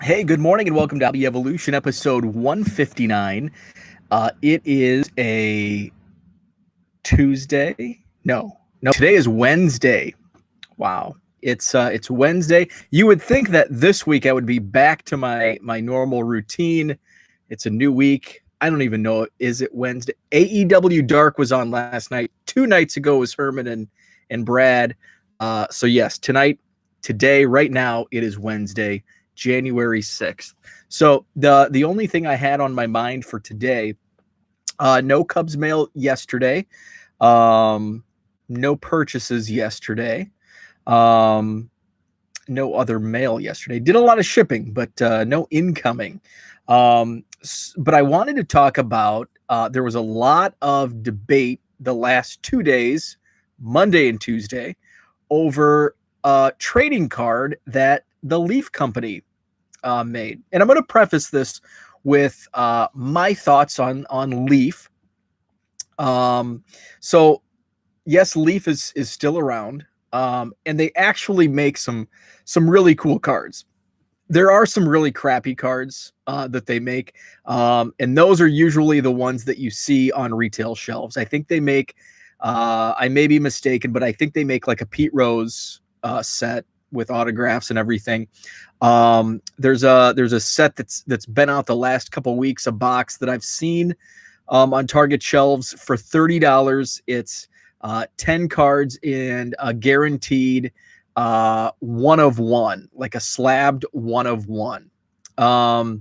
Hey, good morning and welcome to Hobby Evolution, episode 159. It is a Tuesday. No, today is Wednesday. Wow. It's Wednesday. You would think that this week I would be back to my normal routine. It's a new week. I don't even know. Is it Wednesday? AEW Dark was on last night. 2 nights ago was Herman and Brad. So yes, today, right now, it is Wednesday, January 6th. So the only thing I had on my mind for today, no Cubs mail yesterday, no purchases yesterday, no other mail yesterday. Did a lot of shipping, but no incoming. But I wanted to talk about, there was a lot of debate the last 2 days, Monday and Tuesday, over a trading card that the Leaf Company made. And I'm going to preface this with my thoughts on Leaf. So yes, Leaf is still around, and they actually make some really cool cards. There are some really crappy cards that they make, and those are usually the ones that you see on retail shelves. I think they make, I may be mistaken, but I think they make like a Pete Rose set with autographs and everything. There's a set that's been out the last couple weeks, a box that I've seen on Target shelves for $30. It's 10 cards and a guaranteed one of one, like a slabbed one of one. I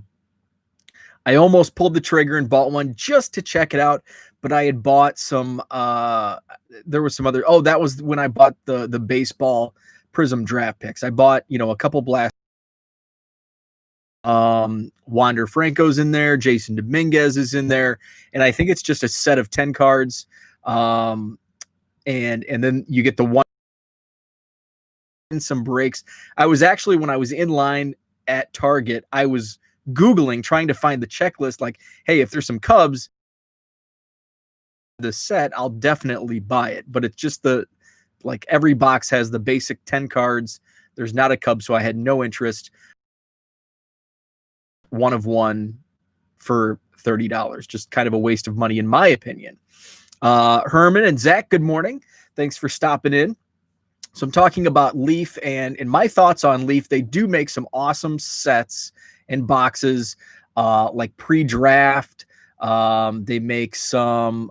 almost pulled the trigger and bought one just to check it out, but I had bought some there was some other, that was when I bought the baseball Prism draft picks. I bought, a couple blast, Wander Franco's in there, Jason Dominguez is in there, and I think it's just a set of 10 cards. And then you get the one and some breaks. I was actually, when I was in line at Target, I was Googling, trying to find the checklist, like, hey, if there's some Cubs the set, I'll definitely buy it. But it's just every box has the basic 10 cards. There's not a Cub, so I had no interest. One of one for $30, just kind of a waste of money in my opinion. Herman and Zach, good morning. Thanks for stopping in. So I'm talking about Leaf, and in my thoughts on Leaf, they do make some awesome sets and boxes, like pre-draft. They make some,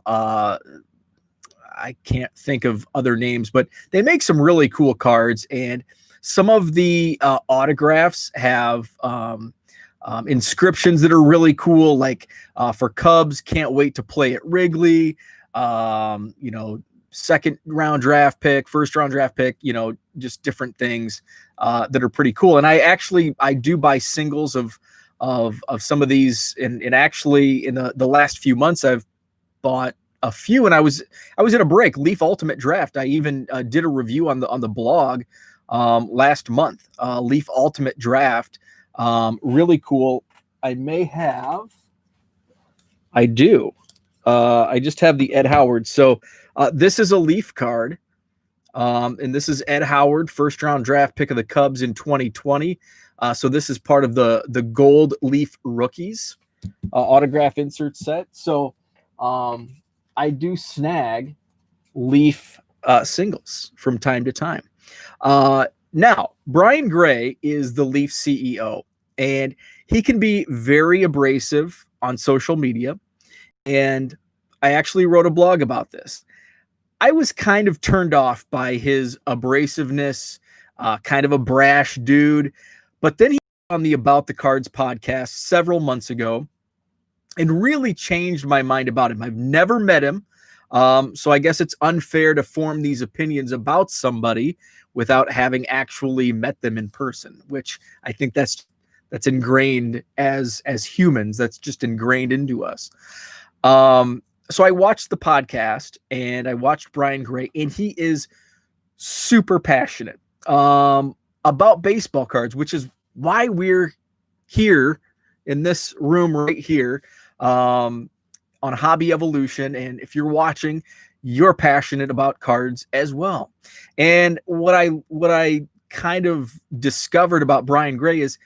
I can't think of other names, but they make some really cool cards, and some of the autographs have inscriptions that are really cool, like for Cubs, can't wait to play at Wrigley. Second round draft pick, first round draft pick, just different things that are pretty cool. And I do buy singles of some of these, and actually in the last few months I've bought a few, and I was in a break. Leaf Ultimate Draft, I even did a review on the blog last month. Leaf Ultimate Draft, really cool. I do. I just have the Ed Howard. So this is a Leaf card, and this is Ed Howard, first round draft pick of the Cubs in 2020. So this is part of the Gold Leaf Rookies autograph insert set. So I do snag Leaf singles from time to time. Now, Brian Gray is the Leaf CEO, and he can be very abrasive on social media. And I actually wrote a blog about this. I was kind of turned off by his abrasiveness, kind of a brash dude. But then he was on the About the Cards podcast several months ago and really changed my mind about him. I've never met him, so I guess it's unfair to form these opinions about somebody without having actually met them in person, which I think that's ingrained as humans. That's just ingrained into us. So I watched the podcast, and I watched Brian Gray, and he is super passionate about baseball cards, which is why we're here in this room right here on Hobby Evolution. And if you're watching, you're passionate about cards as well. And what I kind of discovered about Brian Gray is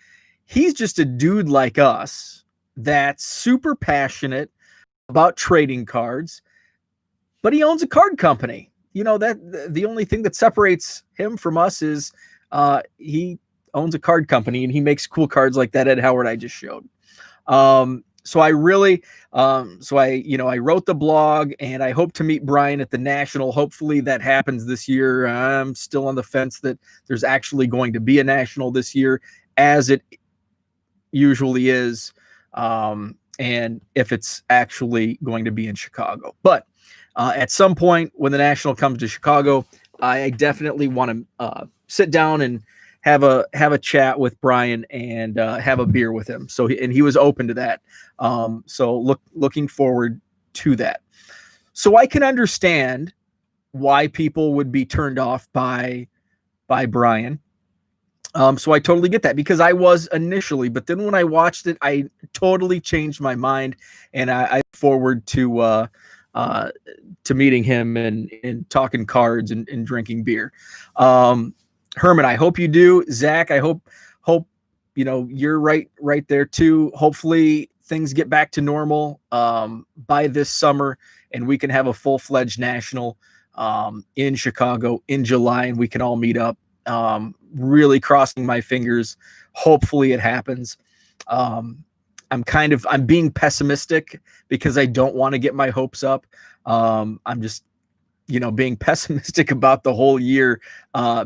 He's just a dude like us that's super passionate about trading cards, but he owns a card company. That the only thing that separates him from us is he owns a card company and he makes cool cards like that Ed Howard I just showed. So I really, I wrote the blog and I hope to meet Brian at the National. Hopefully that happens this year. I'm still on the fence that there's actually going to be a National this year, as it usually is. And if it's actually going to be in Chicago, but at some point when the National comes to Chicago, I definitely want to sit down and have a chat with Brian and have a beer with him. So he was open to that. So looking forward to that. So I can understand why people would be turned off by Brian. So I totally get that, because I was initially, but then when I watched it, I totally changed my mind, and I look forward to meeting him and talking cards and drinking beer. Herman, I hope you do. Zach, I hope you're right there too. Hopefully things get back to normal by this summer, and we can have a full-fledged National in Chicago in July, and we can all meet up. Really crossing my fingers. Hopefully it happens. I'm being pessimistic because I don't want to get my hopes up. I'm just being pessimistic about the whole year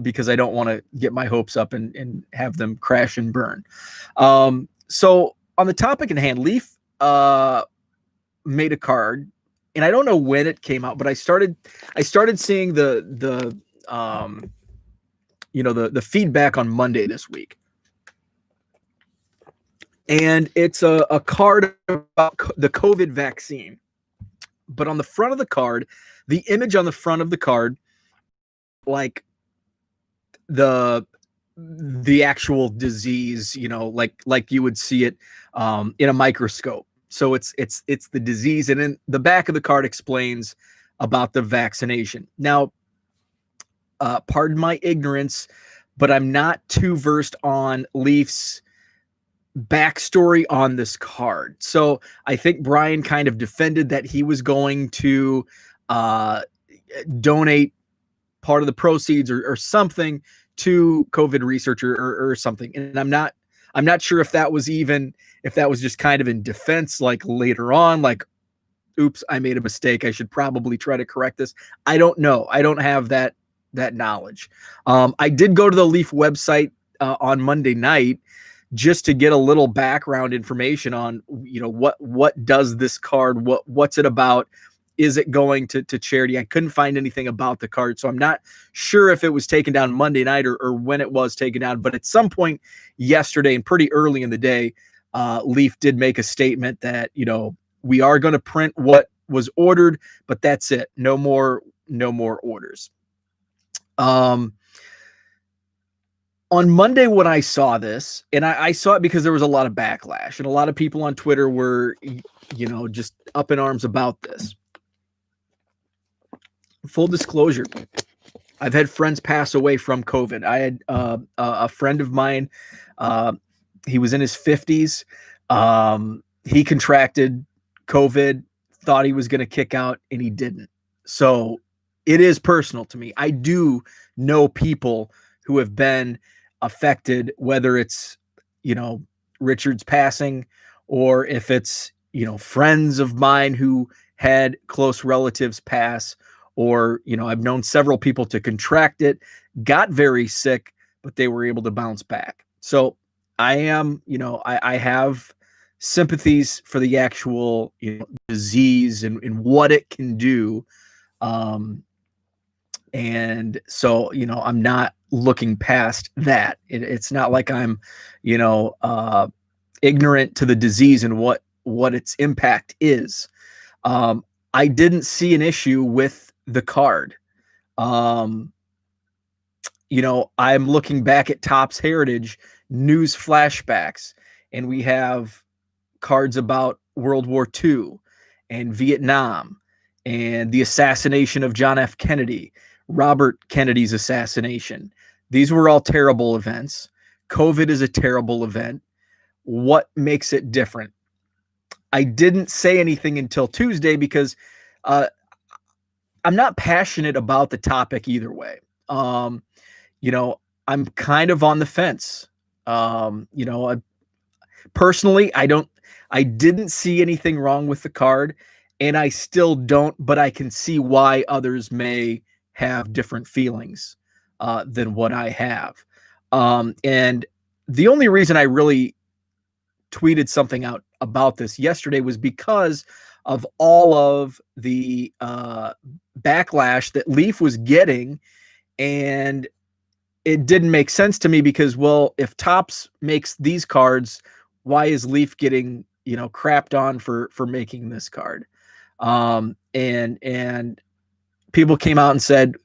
because I don't want to get my hopes up and have them crash and burn. So on the topic at hand, Leaf made a card, and I don't know when it came out, but I started seeing the feedback on Monday this week. And it's a card about the COVID vaccine. But on the front of the card, the image on the front of the card, like the actual disease, like you would see it in a microscope. So it's the disease, and then the back of the card explains about the vaccination. Now, pardon my ignorance, but I'm not too versed on Leaf's backstory on this card. So I think Brian kind of defended that he was going to donate part of the proceeds or something to COVID research or something. And I'm not sure if that was just kind of in defense, like later on, like, oops, I made a mistake, I should probably try to correct this. I don't know. I don't have that knowledge. I did go to the Leaf website on Monday night just to get a little background information on, what does this card, what's it about? Is it going to charity? I couldn't find anything about the card, so I'm not sure if it was taken down Monday night or when it was taken down. But at some point yesterday and pretty early in the day, Leaf did make a statement that, we are going to print what was ordered, but that's it. No more orders. On Monday when I saw this, and I saw it because there was a lot of backlash, and a lot of people on Twitter were, just up in arms about this. Full disclosure, I've had friends pass away from COVID. I had a friend of mine, he was in his 50s. He contracted COVID, thought he was going to kick out, and he didn't. So it is personal to me. I do know people who have been affected, whether it's, Richard's passing, or if it's, friends of mine who had close relatives pass, or, I've known several people to contract it, got very sick, but they were able to bounce back. So I am, I have sympathies for the actual, disease and what it can do. And so, I'm not looking past that. It's not like I'm, ignorant to the disease and what its impact is. I didn't see an issue with the card. I'm looking back at Topps Heritage news flashbacks, and we have cards about World War II and Vietnam and the assassination of John F. Kennedy, Robert Kennedy's assassination. These were all terrible events. COVID is a terrible event. what makes it different. I didn't say anything until Tuesday because I'm not passionate about the topic either way. Um, you know, I'm kind of on the fence. Personally, I didn't see anything wrong with the card, and I still don't, but I can see why others may have different feelings than what I have. And the only reason I really tweeted something out about this yesterday was because of all of the backlash that Leaf was getting, and it didn't make sense to me because, well, if Topps makes these cards, why is Leaf getting, crapped on for making this card? And people came out and said,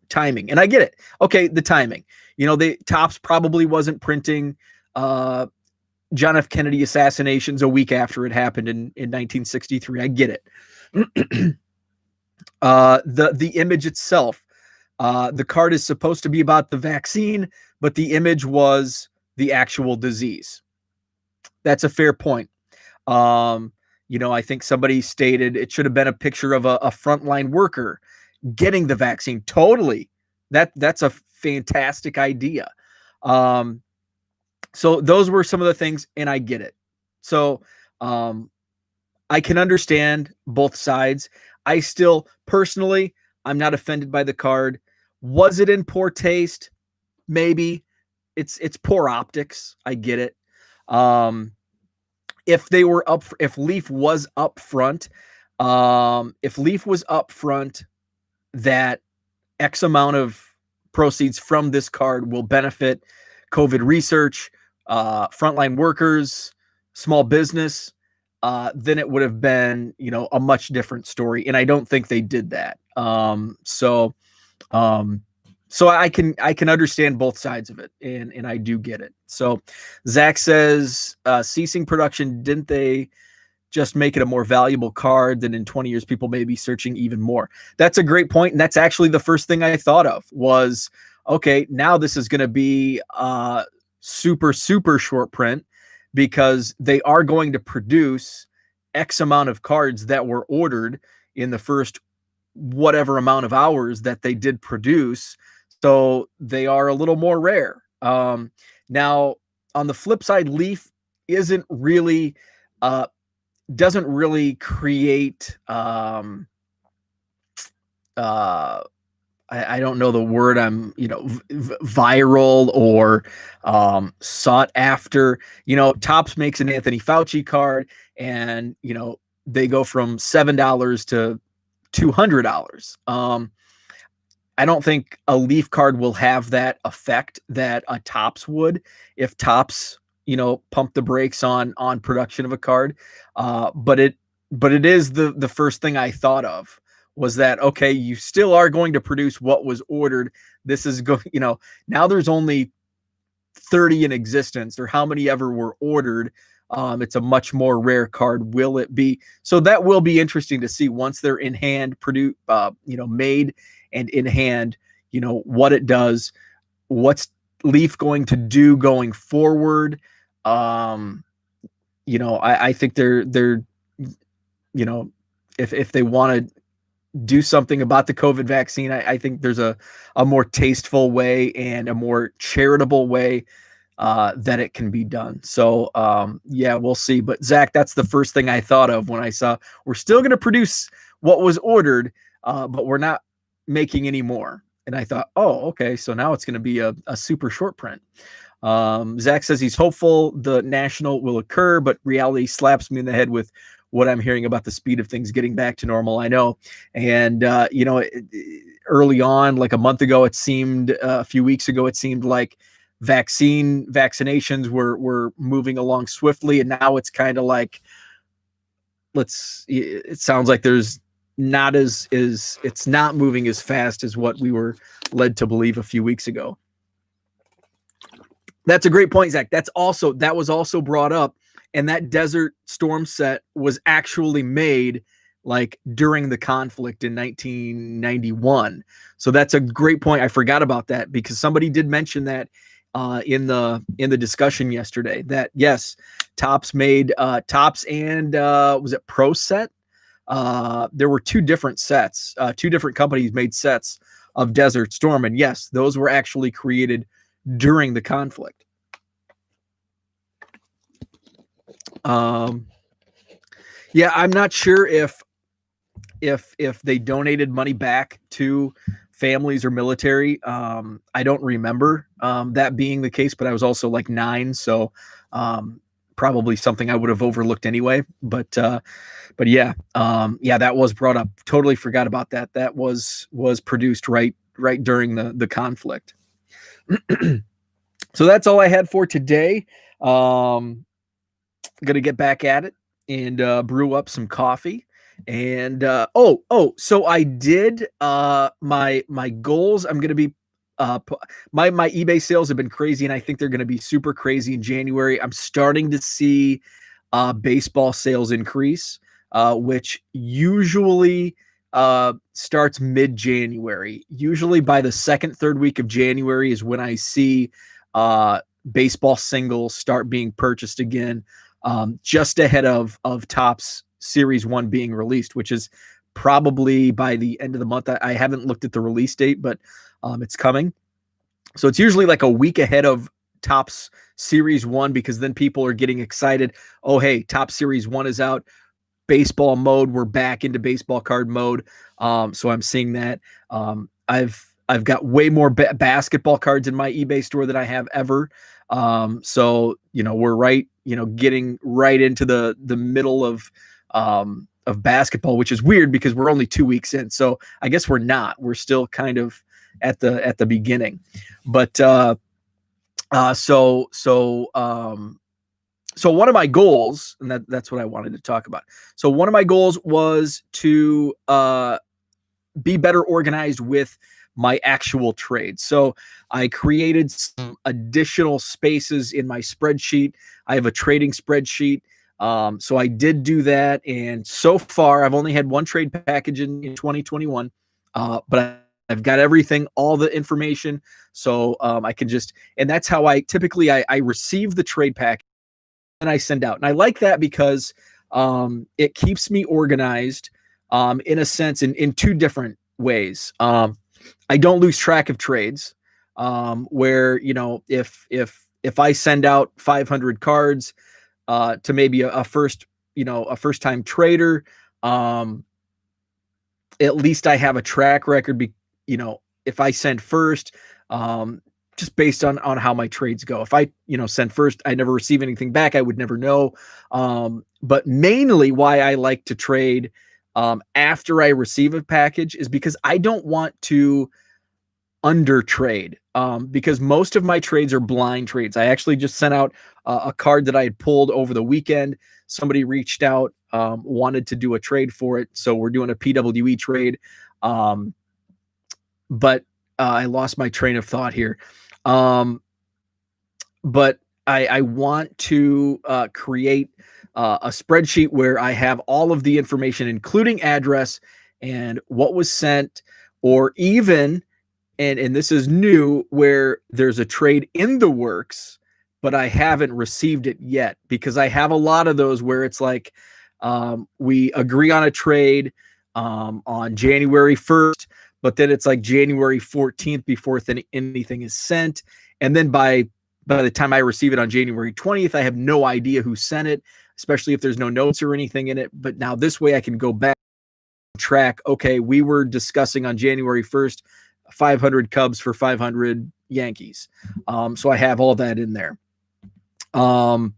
timing, and I get it. Okay, the timing. The Topps probably wasn't printing John F. Kennedy assassinations a week after it happened in 1963. I get it. The image itself. The card is supposed to be about the vaccine, but the image was the actual disease. That's a fair point. I think somebody stated it should have been a picture of a frontline worker getting the vaccine. Totally. That's a fantastic idea. So those were some of the things, and I get it. So I can understand both sides. I still, personally, I'm not offended by the card. Was it in poor taste? Maybe. It's poor optics. I get it. If Leaf was up front, that X amount of proceeds from this card will benefit COVID research, frontline workers, small business, then it would have been, a much different story. And I don't think they did that. So I can understand both sides of it, and I do get it. So Zach says, ceasing production, didn't they just make it a more valuable card? Than in 20 years, people may be searching even more. That's a great point. And that's actually the first thing I thought of was, okay, now this is going to be super, super short print because they are going to produce X amount of cards that were ordered in the first whatever amount of hours that they did produce. So they are a little more rare. Now, on the flip side, Leaf isn't really, doesn't really create, I don't know the word, viral or sought after. Topps makes an Anthony Fauci card, and they go from $7 to $200. I don't think a Leaf card will have that effect that a Topps would if Topps, pump the brakes on production of a card. But it is the first thing I thought of was that, okay, you still are going to produce what was ordered. This is now there's only 30 in existence, or how many ever were ordered. It's a much more rare card. Will it be? So that will be interesting to see once they're in hand, made and in hand, what it does, what's Leaf going to do going forward. I think they're if they want to do something about the COVID vaccine, I think there's a more tasteful way and a more charitable way that it can be done. So we'll see. But Zach, that's the first thing I thought of when I saw we're still going to produce what was ordered, but we're not making any more. And I thought, oh, okay, so now it's going to be a super short print. Zach says he's hopeful the national will occur, but reality slaps me in the head with what I'm hearing about the speed of things getting back to normal. I know. And, early on, like a month ago, it seemed, a few weeks ago, it seemed like vaccinations were moving along swiftly. And now it's kind of like, it sounds like there's not it's not moving as fast as what we were led to believe a few weeks ago. That's a great point, Zach. That was also brought up, and that Desert Storm set was actually made like during the conflict in 1991. So that's a great point. I forgot about that because somebody did mention that in the discussion yesterday, that yes, Topps made Topps and was it Pro Set? There were two different sets. Two different companies made sets of Desert Storm, and yes, those were actually created during the conflict. Yeah, I'm not sure if they donated money back to families or military. I don't remember that being the case, but I was also like 9, so probably something I would have overlooked anyway. But yeah, yeah, that was brought up. Totally forgot about that. That was produced right during the conflict. So that's all I had for today. Gonna get back at it and brew up some coffee. And so I did my goals. I'm gonna be my eBay sales have been crazy, and I think they're gonna be super crazy in January. I'm starting to see baseball sales increase, which usually starts mid-January. Usually by the second, third week of January is when I see baseball singles start being purchased again, just ahead of Topps Series 1 being released, which is probably by the end of the month. I haven't looked at the release date, but it's coming. So it's usually like a week ahead of Topps Series 1, because then people are getting excited. Oh, hey, Topps Series 1 is out. Baseball mode. We're back into baseball card mode. So I'm seeing that. I've got way more basketball cards in my eBay store than I have ever. So, we're getting right into the middle of basketball, which is weird because we're only 2 weeks in. So I guess we're not. We're still kind of at the beginning. But so one of my goals, and that's what I wanted to talk about. So one of my goals was to be better organized with my actual trades. So I created some additional spaces in my spreadsheet. I have a trading spreadsheet. So I did do that. And so far, I've only had one trade package in 2021, but I've got everything, all the information. So I can just, and that's how I typically, I receive the trade package and I send out. And I like that because it keeps me organized in a sense, in two different ways. I don't lose track of trades, where, if I send out 500 cards to maybe a first time trader, at least I have a track record. If I send first, just based on how my trades go. If I, send first, I never receive anything back, I would never know. But mainly why I like to trade after I receive a package is because I don't want to under trade, because most of my trades are blind trades. I actually just sent out a card that I had pulled over the weekend. Somebody reached out, wanted to do a trade for it. So we're doing a PWE trade. But I lost my train of thought here. But I want to create a spreadsheet where I have all of the information, including address and what was sent, or even, and this is new, where there's a trade in the works, but I haven't received it yet, because I have a lot of those where it's like, we agree on a trade on January 1st, but then it's like January 14th before anything is sent. And then by the time I receive it on January 20th, I have no idea who sent it, especially if there's no notes or anything in it. But now this way I can go back and track, okay, we were discussing on January 1st, 500 Cubs for 500 Yankees. So I have all that in there. So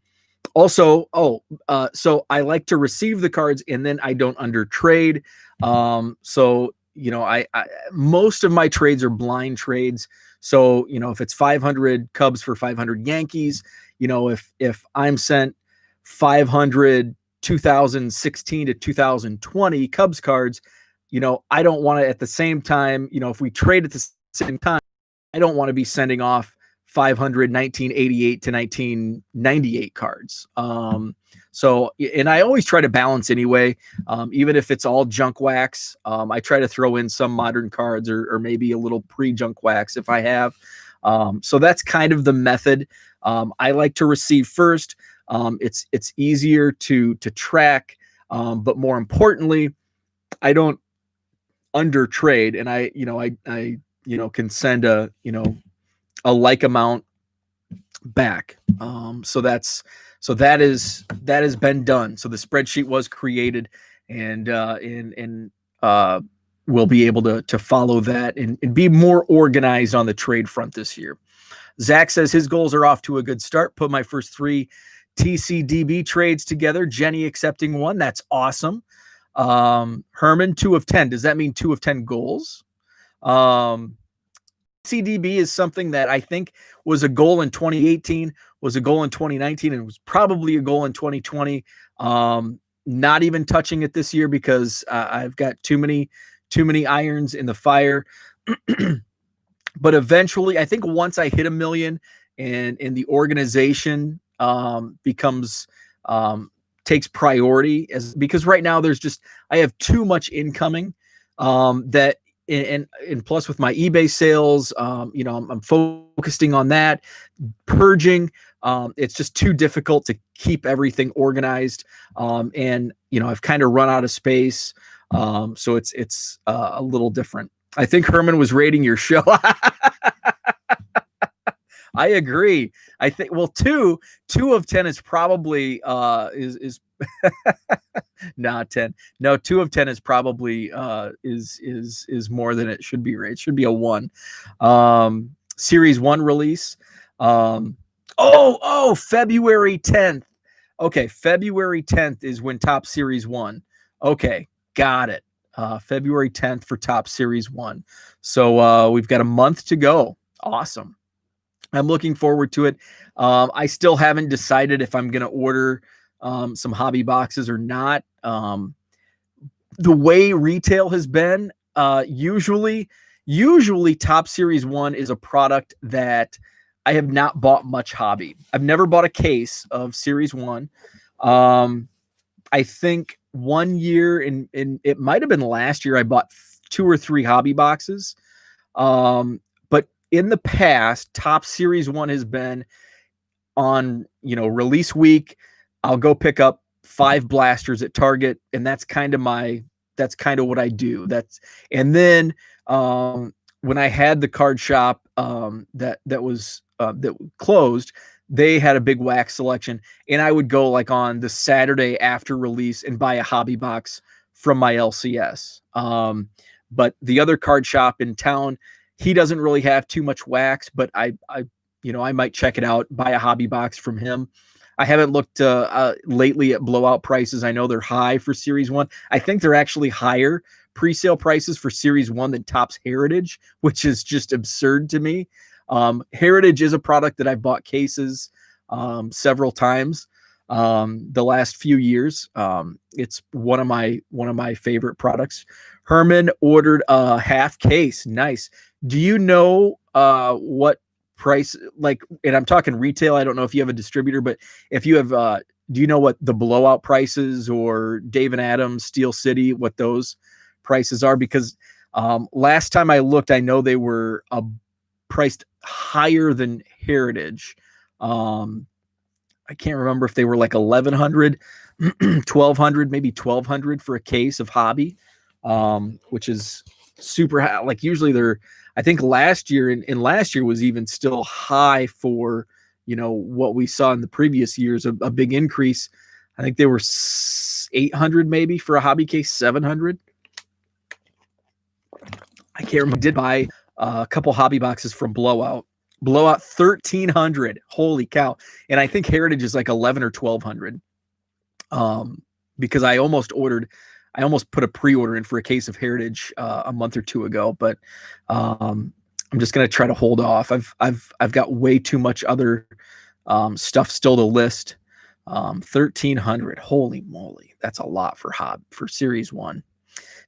I like to receive the cards and then I don't under trade. So, I most of my trades are blind trades. So, if it's 500 Cubs for 500 Yankees, if I'm sent 500 2016 to 2020 Cubs cards, I don't want to, at the same time, if we trade at the same time, I don't want to be sending off 500 1988 to 1998 cards. So, and I always try to balance anyway, even if it's all junk wax. I try to throw in some modern cards or maybe a little pre-junk wax if I have. So that's kind of the method. I like to receive first. It's easier to track, but more importantly, I don't under trade, and I can send a a like amount back. So that has been done. So the spreadsheet was created, and we'll be able to follow that and be more organized on the trade front this year. Zach says his goals are off to a good start. Put my first 3 TCDB trades together. Jenny accepting 1. That's awesome. Herman, 2 of 10. Does that mean 2 of 10 goals? CDB is something that I think was a goal in 2018, was a goal in 2019, and was probably a goal in 2020. Not even touching it this year because I've got too many irons in the fire. But eventually, I think once I hit 1 million and the organization becomes takes priority, because right now I have too much incoming that. And plus with my eBay sales, I'm focusing on that, purging. It's just too difficult to keep everything organized. And I've kind of run out of space. So it's a little different. I think Herman was rating your show. I agree. I think, well, two of 10 is probably is not 10. No, 2 of 10 is probably is more than it should be. Right? It should be a 1. Series 1 release. February 10th. Okay, February 10th is when Top Series 1. Okay, got it. February 10th for Top Series 1. So we've got a month to go. Awesome. I'm looking forward to it. I still haven't decided if I'm going to order some hobby boxes or not. The way retail has been, usually Top Series 1 is a product that I have not bought much hobby. I've never bought a case of Series 1. I think 1 year, and it might have been last year, I bought 2 or 3 hobby boxes. But in the past, Top Series 1 has been on, release week. I'll go pick up 5 blasters at Target, and that's kind of what I do. And then when I had the card shop that was closed, they had a big wax selection, and I would go like on the Saturday after release and buy a hobby box from my LCS. But the other card shop in town, he doesn't really have too much wax, but I might check it out, buy a hobby box from him. I haven't looked lately at blowout prices. I know they're high for Series 1. I think they're actually higher pre-sale prices for Series 1 than Topps Heritage, which is just absurd to me. Heritage is a product that I've bought cases several times the last few years. It's one of my favorite products. Herman ordered a half case. Nice. Do you know what price, like, and I'm talking retail, I don't know if you have a distributor, but if you have, do you know what the blowout prices or Dave and Adams, Steel City, what those prices are? Because last time I looked, I know they were priced higher than Heritage. I can't remember if they were like 1,100, 1,200, maybe 1,200 for a case of hobby, which is super high. Like usually I think last year and last year was even still high for, what we saw in the previous years, a big increase. I think they were 800 maybe for a hobby case, 700. I can't remember. I did buy a couple hobby boxes from Blowout 1,300. Holy cow. And I think Heritage is like 11 or 1,200. Because I almost put a pre-order in for a case of Heritage a month or 2 ago, but I'm just going to try to hold off. I've got way too much other stuff still to list. 1,300. Holy moly. That's a lot for Series 1.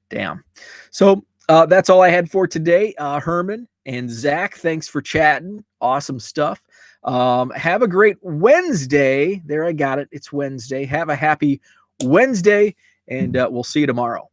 Damn. So that's all I had for today. Herman and Zach, thanks for chatting. Awesome stuff. Have a great Wednesday. There, I got it. It's Wednesday. Have a happy Wednesday, and we'll see you tomorrow.